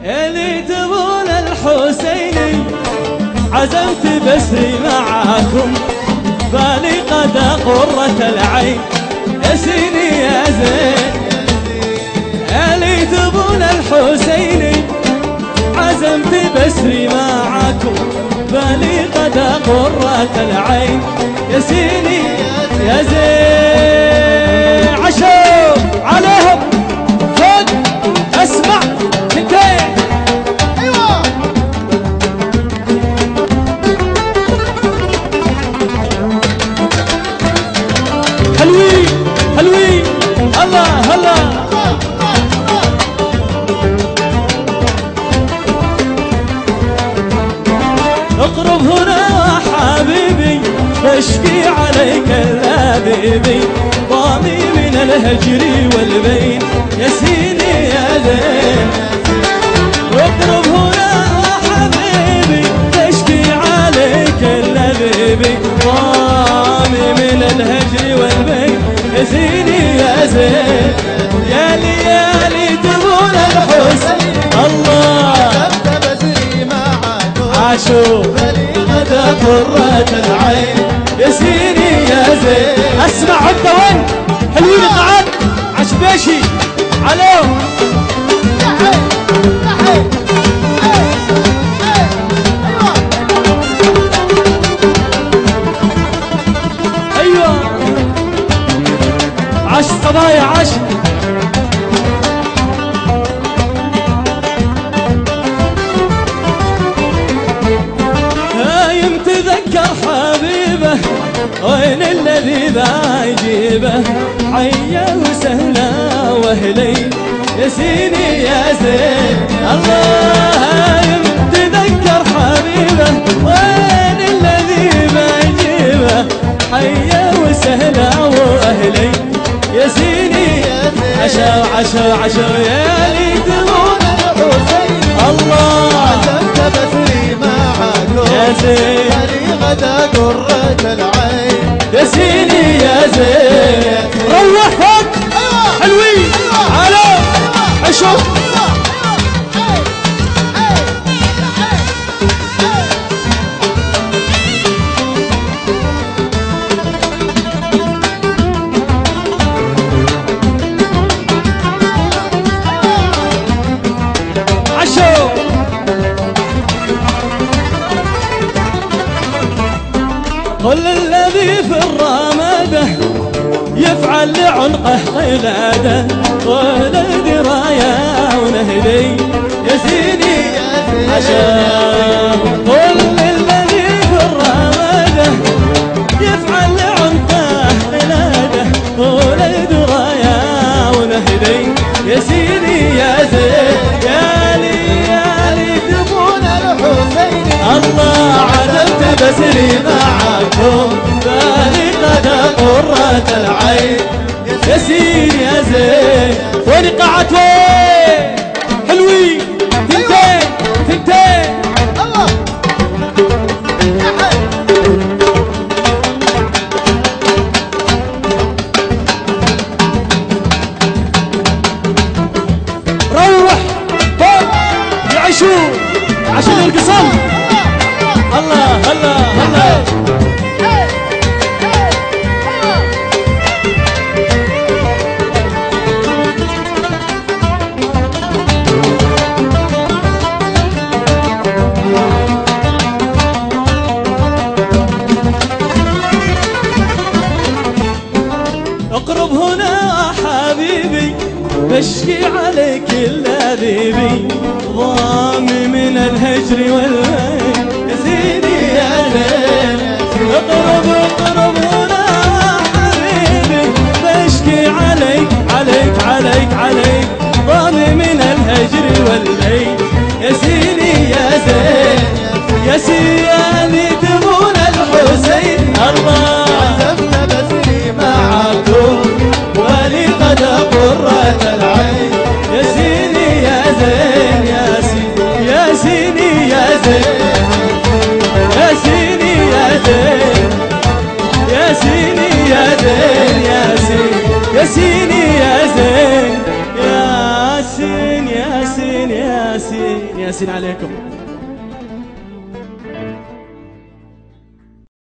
اللي تبون الحسيني عزمت بسري معاكم بالي قد قرة العين يا سيدي يا زين. اللي تبون الحسيني عزمت بسري معاكم بالي قد قرة العين يا سيدي يا زين. عشو عليهم خد اسمع ثنتين. ايوه حلوين حلوين الله الله. اقرب هنا حبيبي بشكي عليك اللبيبي ضامي من الهجر والبين يا سيدي يا زين. اقرب هنا حبيبي بشكي عليك اللبيبي ضامي من الهجر والبين يا سيدي يا زين. يا ليالي تبون الحسن الله عاشوا غدا قرة العين يا سيدي يا زين. اسمع انت وين حلوين قعد عشبيشي علو ايوه عش صبايا عش. حبيبه وين الذي بيجيبه حيا وسهلا واهلي يا سيدي يا زين. الله تذكر حبيبه وين الذي بيجيبه حيا وسهلا واهلي يا سيدي يا زين. عشا عشا عشا يا ليتمون الحسين الله عزمت بسري معاكم يا زين غدا قرة العين يا سيدي يا زين. روح فوق حلوين على اشوف كل الذي في الرمادة يفعل لعنقه قلادة ولا دراية ونهدي يا سيدي عشان. كل الذي في الرمادة يفعل لعنقه قلادة ولا دراية ونهدي يا سيدي يا زين. يا ليالي تبون الحسين الله عزمت بسري معاكم بالي قد قرة العين يا سيدي يا زين. وين قعدت وين حلوين ثنتين ثنتين الله. روح فوق يعيشوا عشان القصم الله الله الله. اقرب هنا حبيبي بشكي عليك الذي حبيبي ضامي من الهجر والليل يا سيدي يا زين اقرب اقربنا حبيبي بشكي عليك عليك عليك عليك ضامي من الهجر والليل يا سيدي يا زين يا سيدي تبون الحسين الله عزمنا بسري معاكم ولي قد قرة العين يا سيدي يا زين يا سيدي يا سيدي يا زين يا سيدي يا زين يا سيدي يا زين يا سيدي يا سيدي يا زين ياسين ياسين ياسين ياسين عليكم.